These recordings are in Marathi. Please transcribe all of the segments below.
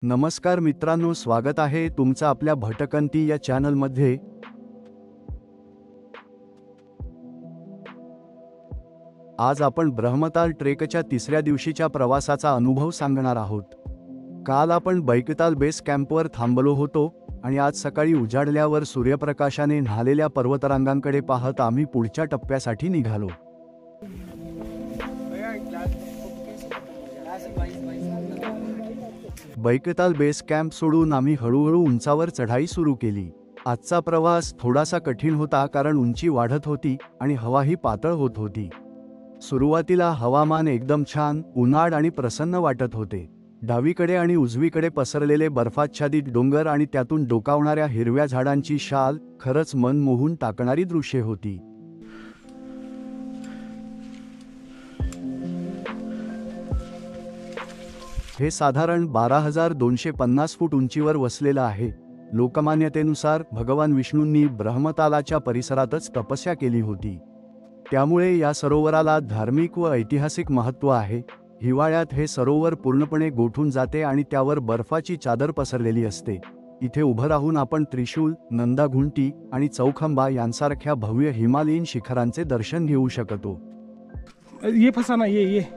नमस्कार मित्रांनो, स्वागत आहे तुमचं आपल्या भटकंती या चॅनलमध्ये। आज आपण ब्रह्मताल ट्रेकच्या तिसऱ्या दिवशीच्या प्रवासाचा अनुभव सांगणार आहोत। काल आपण बैकताल बेस कॅम्पवर थांबलो होतो आणि आज सकाळी उजाडल्यावर सूर्यप्रकाशाने न्हालेल्या पर्वतरांगांकडे पाहत आम्ही पुढच्या टप्प्यासाठी निघालो। बैकताल बेस कॅम्प सोडून आम्ही हळूहळू उंचावर चढाई सुरू केली। आजचा प्रवास थोडासा कठीण होता कारण उंची वाढत होती आणि हवाही पातळ होत होती। सुरुवातीला हवामान एकदम छान, उन्हाळ आणि प्रसन्न वाटत होते। डावीकडे आणि उजवीकडे पसरलेले बर्फाच्छादित डोंगर आणि त्यातून डोकावणाऱ्या हिरव्या झाडांची शाल खरंच मन मोहून टाकणारी दृश्ये होती। हे साधारण 12,250 फूट उंचीवर वसलेलं आहे। लोकमान्यतेनुसार भगवान विष्णूंनी ब्रह्मतालाच्या परिसरातच तपस्या केली होती, त्यामुळे या सरोवराला धार्मिक व ऐतिहासिक महत्त्व आहे। हिवाळ्यात हे सरोवर पूर्णपणे गोठून जाते आणि त्यावर बर्फाची चादर पसरलेली असते। इथे उभं राहून आपण त्रिशूल, नंदाघुंटी आणि चौखंबा यांसारख्या भव्य हिमालयीन शिखरांचे दर्शन घेऊ शकतो। ये फसाना, ये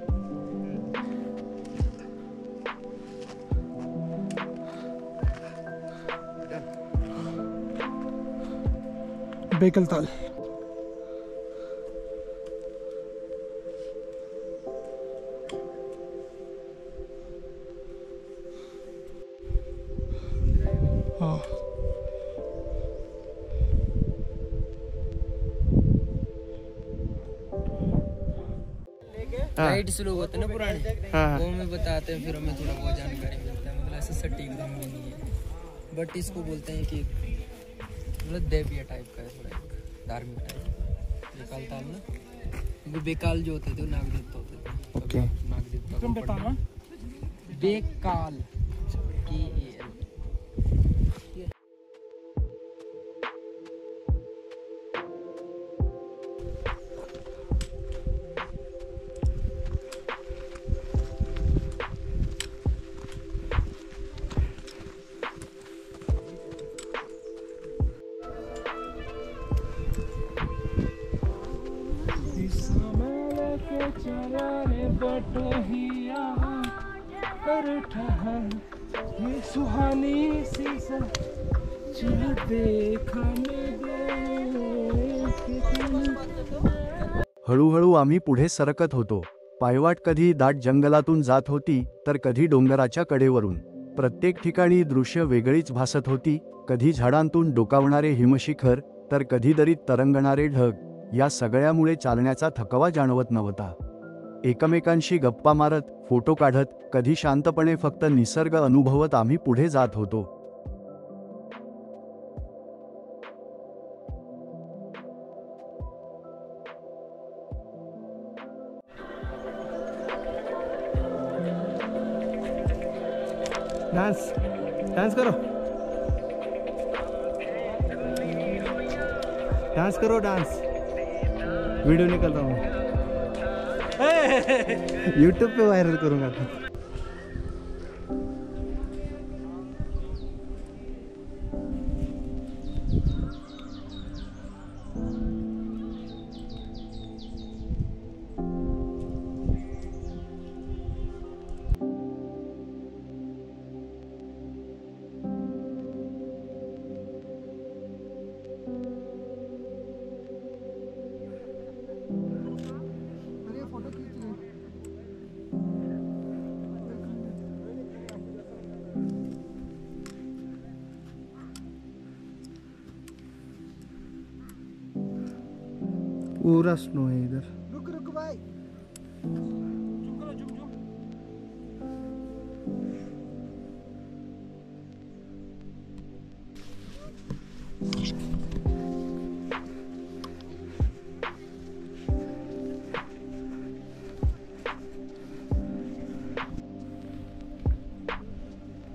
बैकताल। हाँ, गाइड्स लोग होते हैं ना पुराने, वो हमें बताते हैं, फिर हमें थोड़ा बहुत जानकारी मिलता है। मतलब ऐसा सटीक दम भी नहीं है, बट इसको बोलते हैं कि मतलब देविया टाइप का है, थोड़ा एक धार्मिक टाइप। बेकाल ताल ना, वो बेकाल जो होते थे वो नागदेवता होते थे। ओके। नागदेवता तुम बताना। Baikal KAL। सुहानी सी हळूहळू आम्ही पुढे सरकत होतो। पायवाट कधी दाट जंगलातून जात होती तर कधी डोंगराच्या कडेवरून। प्रत्येक ठिकाणी दृश्य वेगळीच भासत होती, कधी झाडांतून डोकावणारे हिमशिखर तर कधी दरीत तरंगणारे ढग। या सगळ्यामुळे चालण्याचा थकवा जाणवत नव्हता। एकमेकांशी गप्पा मारत, फोटो काढत, कधी शांतपणे फक्त निसर्ग अनुभवत आम्ही पुढे जात होतो। डांस डांस करो, डांस करो, डांस। वीडियो निकल रहा हूँ, यूट्यूब पे वायरल करूंगा। पूरा स्नो है इधर। रुक रुक भाई,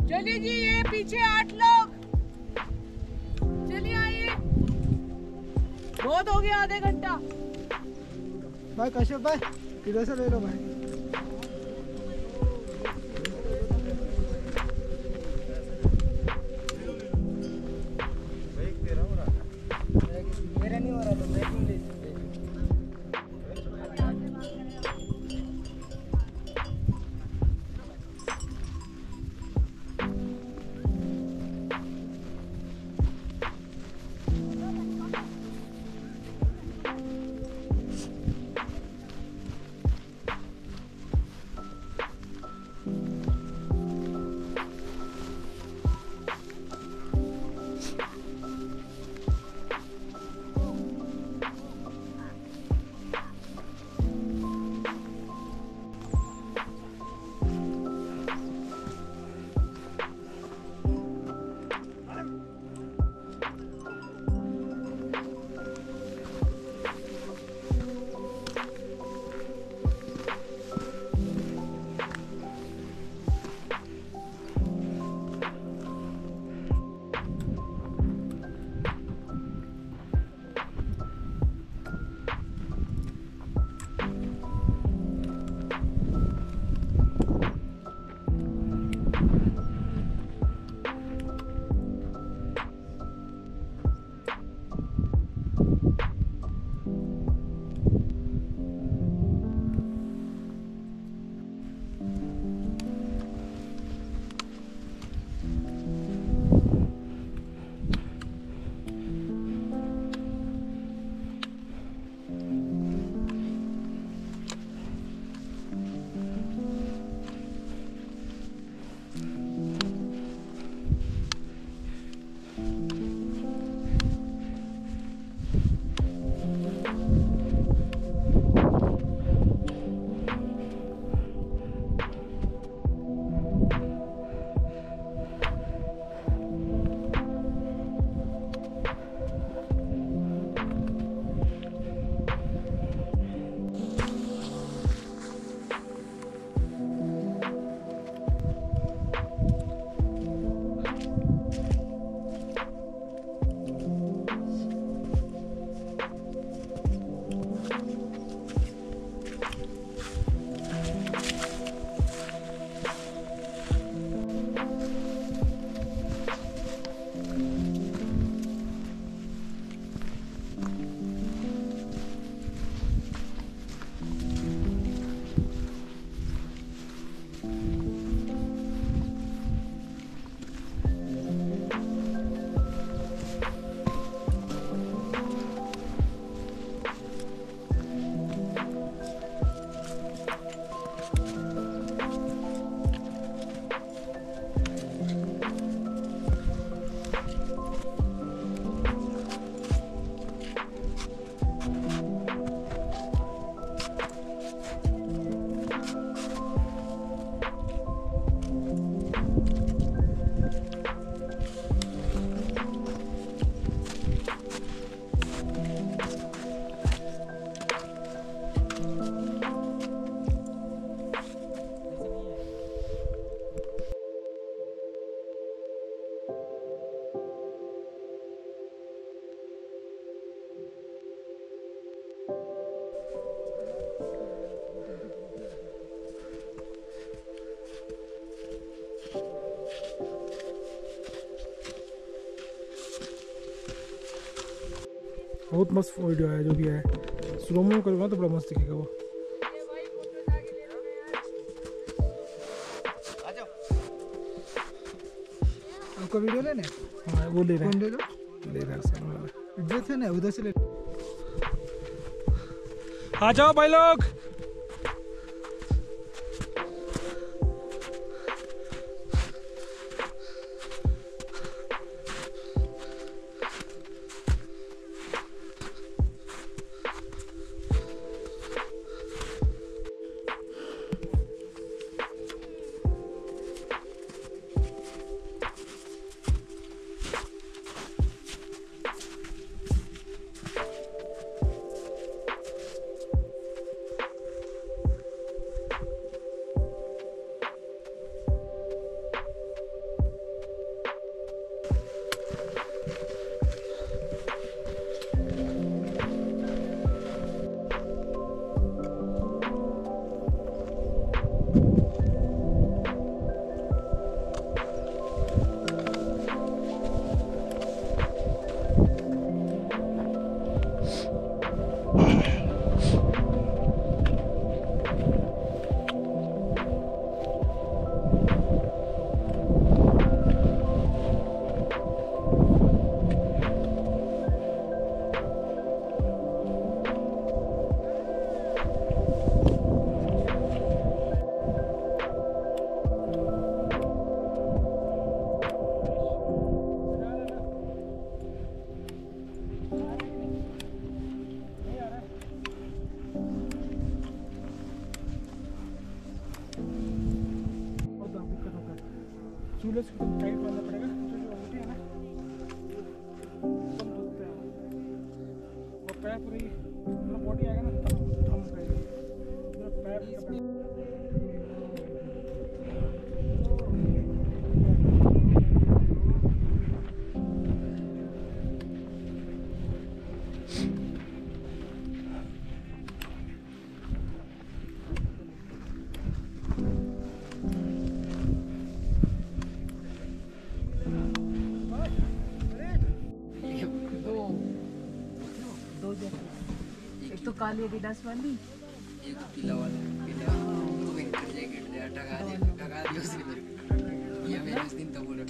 चलिए जी, ये पीछे 8 लोग, चलिए आइए। बहुत हो गया, आधे घंटा। भाई कश्यप भाई इधर से ले लो भाई। बहुत मस्त वीडियो है जो भी है। स्लो mo करूँगा तो बड़ा मस्त दिखेगा वो। आपका वीडियो लेने? हाँ वो ले रहे कौन हैं, ले लो? ले रहे हैं सामने वाला। इधर थे ना, उधर से ले। आ जाओ भाई लोग। चूल्हे से टाइट करना पड़ेगा, जो जो अंगूठी है ना एकदम धुलते हैं वो पैर पूरी पूरा बॉडी आएगा ना तब हम करेंगे पूरा पैर एक तो काली एडिडास वाली, एक पीला वाला, पीला वो विंटर जैकेट दे ठगा दिया उसने मेरे को। ये मैंने उस दिन तो बोला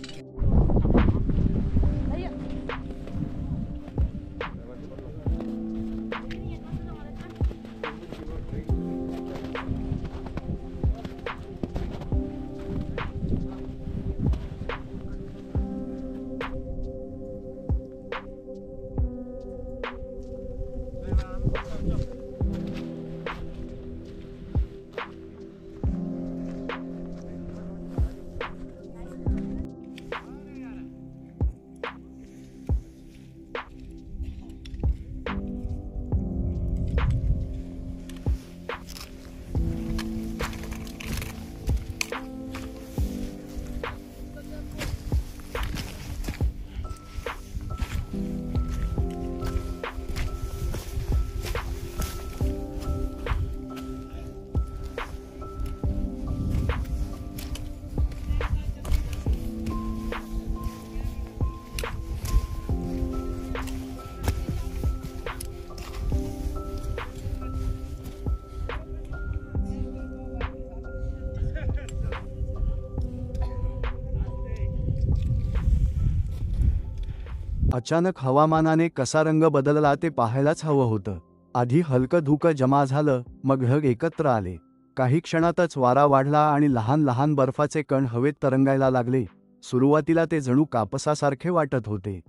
अचानक हवामानाने कसा रंग बदलला ते पाहायलाच हवं होतं। आधी हलकं धुकं जमा झालं, मग ढग एकत्र आले। काही क्षणातच वारा वाढला आणि लहान लहान बर्फाचे कण हवेत तरंगायला लागले। सुरुवातीला ते जणू कापसासारखे वाटत होते।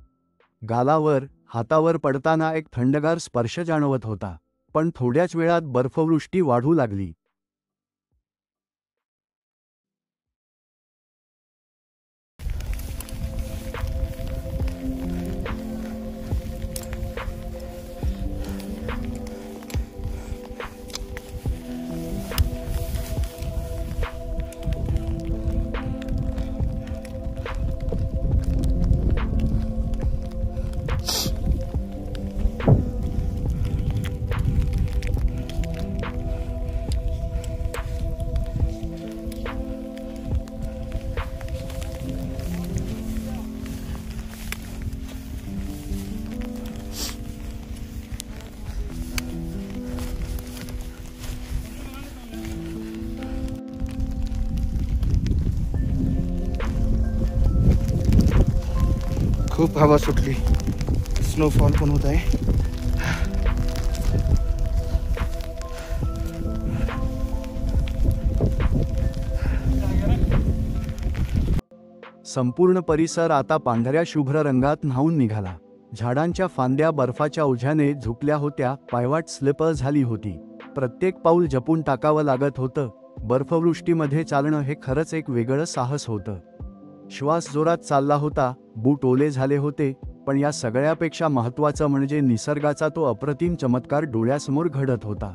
गालावर, हातावर पडताना एक थंडगार स्पर्श जाणवत होता, पण थोड्याच वेळात बर्फवृष्टी वाढू लागली। खूप हवा सुटली, स्नोफॉल पण होत आहे. संपूर्ण परिसर आता पांढऱ्या शुभ्र रंगात न्हाऊन निघाला. झाडांच्या फांद्या बर्फाच्या ओझ्याने झुकल्या होत्या, पायवाट स्लिप झाली होती. प्रत्येक पाऊल जपून टाकावं लागत होतं. बर्फवृष्टीमध्ये चालणं हे खरंच एक वेगळं साहस होतं. श्वास जोरात चालला होता, बूट ओले झाले होते, पण या सगळ्यापेक्षा महत्त्वाचं म्हणजे निसर्गाचा तो अप्रतिम चमत्कार डोळ्यासमोर घडत होता.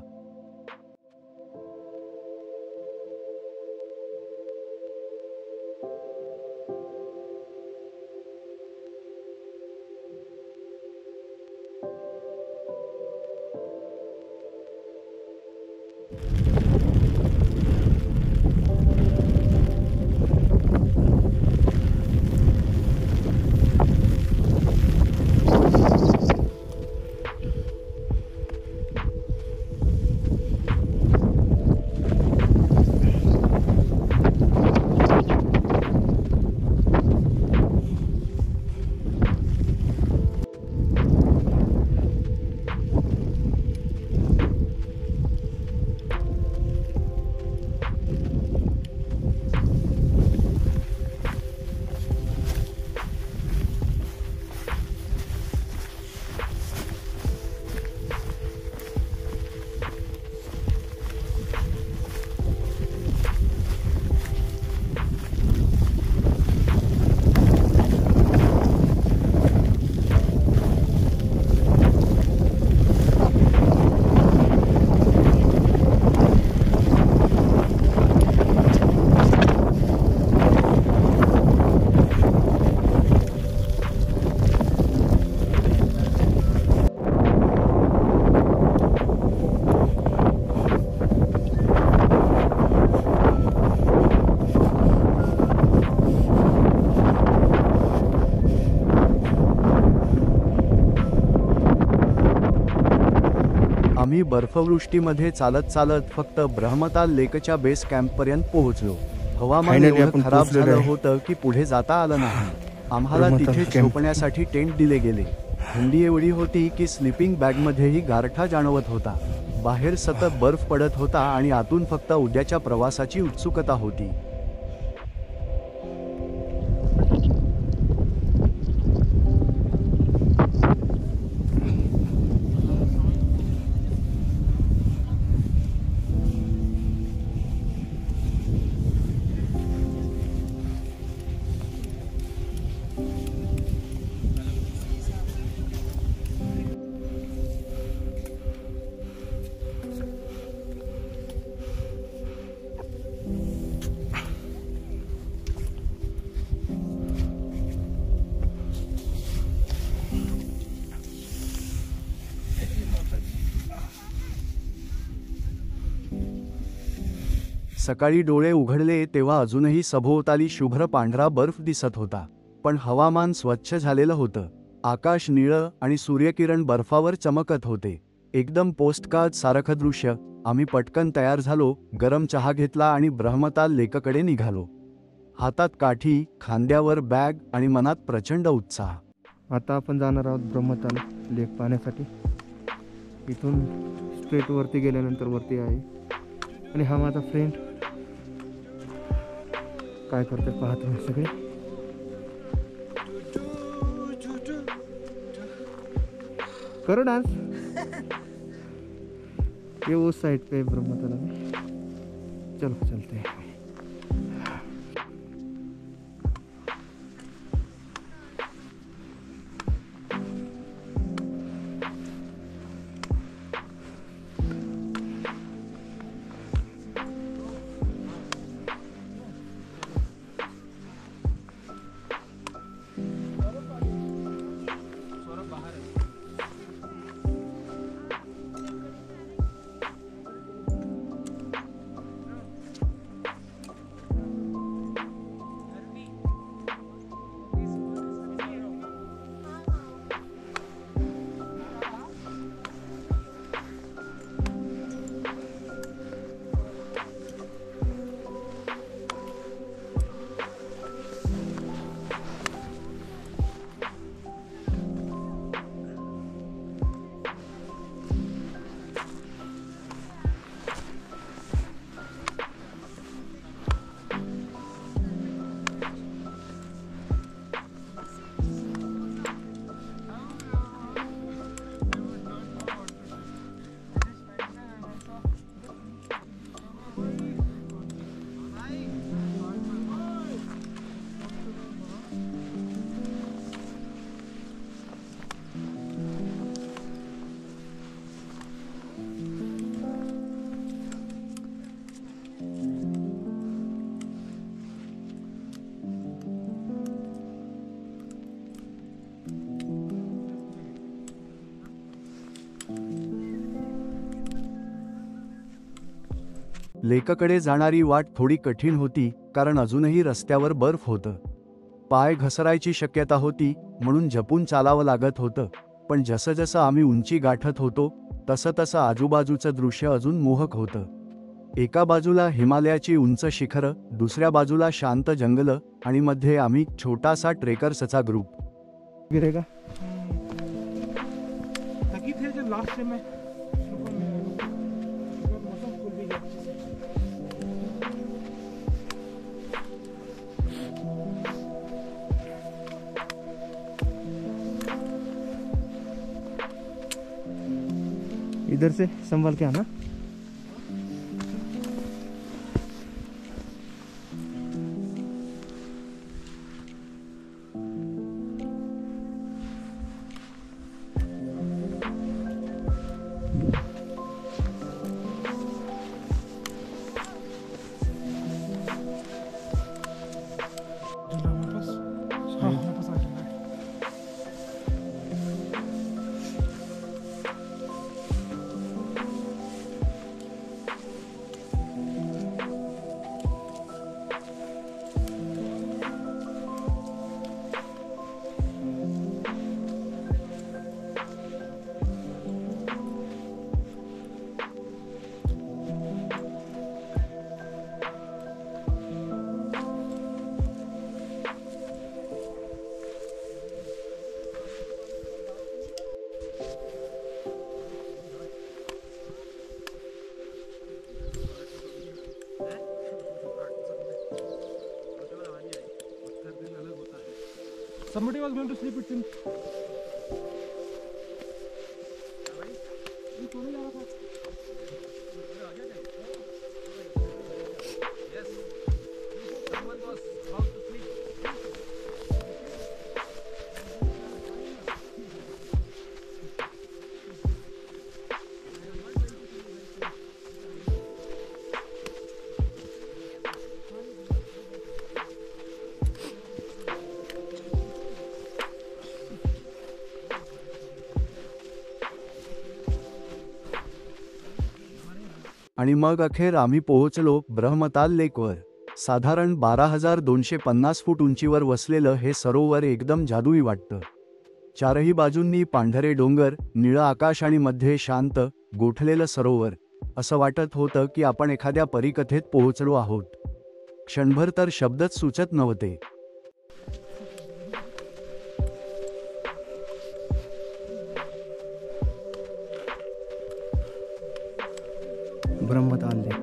आम्ही बर्फवृष्टीमध्ये चालत चालत फक्त ब्रह्मताल लेकच्या बेस कॅम्पपर्यंत पोहोचलो. हवामान Finally एवढं आपण खराब पोहोचलेलो झालं आहे. होतं की पुढे जाता आलं नाही. आम्हाला ब्रह्मताल तिथे कॅम्प. झोपण्यासाठी टेंट दिले गेले. थंडी एवढी होती की स्लीपिंग बॅगमध्येही गारठा जाणवत होता. बाहेर सतत बर्फ पडत होता आणि आतून फक्त उद्याच्या प्रवासाची उत्सुकता होती. सकाळी डोळे उघडले तेव्हा अजूनही सभोवताली शुभ्र पांढरा बर्फ दिसत होता, पण हवामान स्वच्छ झालेलं होतं. आकाश निळं आणि सूर्यकिरण बर्फावर चमकत होते. एकदम पोस्टकार्ड सारखं दृश्य. आम्ही पटकन तयार झालो, गरम चहा घेतला आणि ब्रह्मताल लेककडे निघालो. हातात काठी, खांद्यावर बॅग आणि मनात प्रचंड उत्साह. आता आपण जाणार आहोत ब्रह्मताल लेक पाहण्यासाठी. इथून स्ट्रेट वरती गेल्यानंतर वरती आहे. आणि हा माझा फ्रेंड काय करते पाहतो मी सगळे. करो डांस. ये उस साइड पे ब्रह्मताल में. चलो चलते हैं. लेककडे जाणारी वाट थोडी कठीण होती, कारण अजूनही रस्त्यावर बर्फ होतं. पाय घसरायची शक्यता होती, म्हणून जपून चालावं लागत होतं. पण जसं आम्ही उंची गाठत होतो तसं आजूबाजूचं दृश्य अजून मोहक होतं. एका बाजूला हिमालयाची उंच शिखरं, दुसऱ्या बाजूला शांत जंगलं आणि मध्ये आम्ही छोटासा ट्रेकर्सचा ग्रुप. गिरेगा थकी थे जब लास्ट से मैं मौसम खुल भी गया. इधर से संभाल के आना. Somebody was going to sleep with him. आणि मग अखेर आम्ही पोहोचलो ब्रह्मताल लेकवर. साधारण 12,250 फूट उंचीवर वसलेलं हे सरोवर एकदम जादुई वाटतं. चारही बाजूंनी पांढरे डोंगर, निळं आकाश आणि मध्ये शांत, गोठलेलं सरोवर. असं वाटत होतं की आपण एखाद्या परीकथेत पोहोचलो आहोत. क्षणभर तर शब्दच सुचत नव्हते. ब्रह्मताल लेक.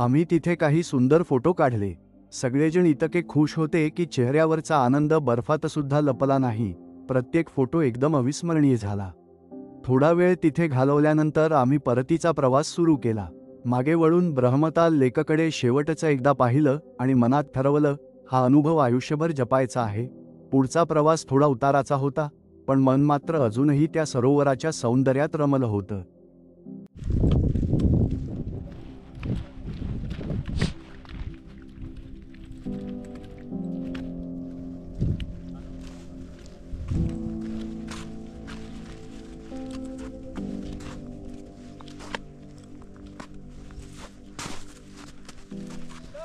आम्ही तिथे काही सुंदर फोटो काढले. सगळेजण इतके खुश होते की चेहऱ्यावरचा आनंद बर्फात सुद्धा लपला नाही. प्रत्येक फोटो एकदम अविस्मरणीय झाला. थोडा वेळ तिथे घालवल्यानंतर आम्ही परतीचा प्रवास सुरू केला. मागे वळून ब्रह्मताल लेककडे शेवटचं एकदा पाहिलं आणि मनात ठरवलं, हा अनुभव आयुष्यभर जपायचा आहे. पुढचा प्रवास थोडा उताराचा होता, पण मन मात्र अजूनही त्या सरोवराच्या सौंदर्यात रमलं होतं.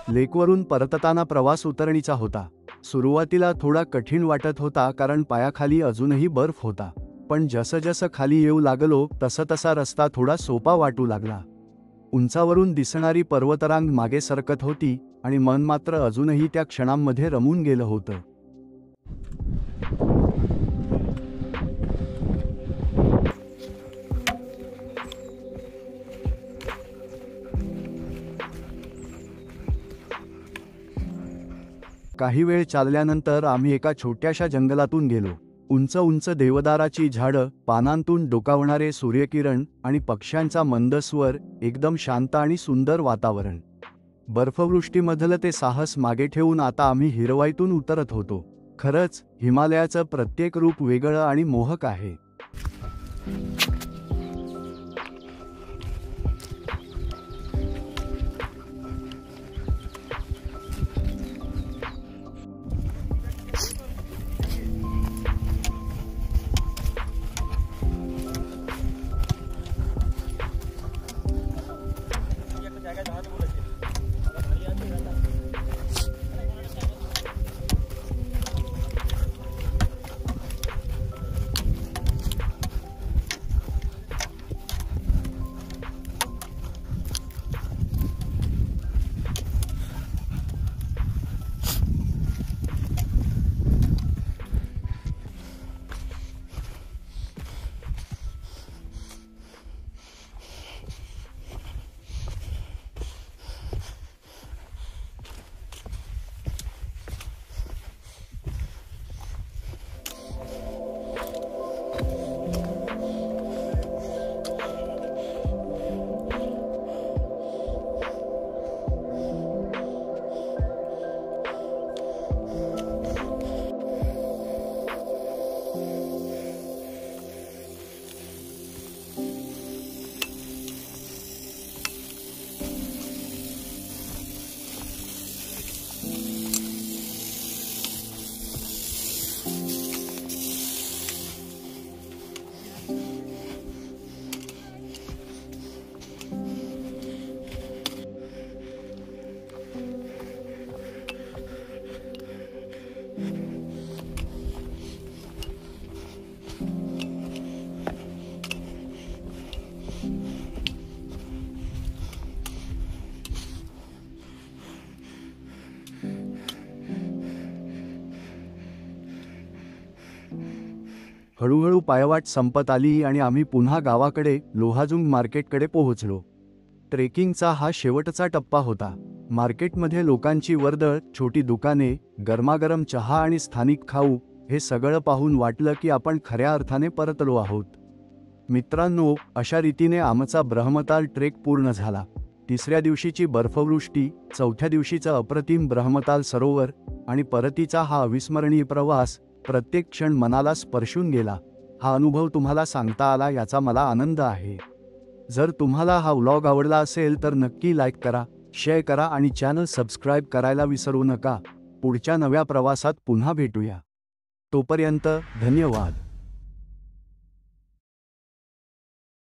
लेकवरून परतताना प्रवास उतरणीचा होता. सुरुवातीला थोडा कठीण वाटत होता, कारण पायाखाली अजूनही बर्फ होता. पण जसं खाली येऊ लागलो तसा रस्ता थोडा सोपा वाटू लागला. उंचावरून दिसणारी पर्वतरांग मागे सरकत होती आणि मन मात्र अजूनही त्या क्षणांमध्ये रमून गेलं होतं. काही वेळ चालल्यानंतर आम्ही एका छोट्याशा जंगलातून गेलो. उंच उंच देवदाराची झाडं, पानांतून डोकावणारे सूर्यकिरण आणि पक्ष्यांचा मंद स्वर, एकदम शांत आणि सुंदर वातावरण. बर्फवृष्टीमधलं ते साहस मागे ठेवून आता आम्ही हिरवाईतून उतरत होतो. खरंच हिमालयाचं प्रत्येक रूप वेगळं आणि मोहक आहे. हळूहळू पायवाट संपत आली आणि आम्ही पुन्हा गावाकडे लोहाजुंग मार्केटकडे पोहोचलो. ट्रेकिंगचा हा शेवटचा टप्पा होता. मार्केटमध्ये लोकांची वर्दळ, छोटी दुकाने, गरमागरम चहा आणि स्थानिक खाऊ, हे सगळं पाहून वाटलं की आपण खऱ्या अर्थाने परतलो आहोत. मित्रांनो, अशा रीतीने आमचा ब्रह्मताल ट्रेक पूर्ण झाला. तिसऱ्या दिवशीची बर्फवृष्टी, चौथ्या दिवशीचं अप्रतिम ब्रह्मताल सरोवर आणि परतीचा हा अविस्मरणीय प्रवास, प्रत्येक क्षण मनाला स्पर्शून गेला. हा अनुभव तुम्हाला सांगता आला याचा मला आनंद आहे. जर तुम्हाला हा व्लॉग आवडला असेल तर नक्की लाईक करा, शेअर करा आणि चॅनल सबस्क्राईब करायला विसरू नका. पुढच्या नव्या प्रवासात पुन्हा भेटूया. तोपर्यंत धन्यवाद.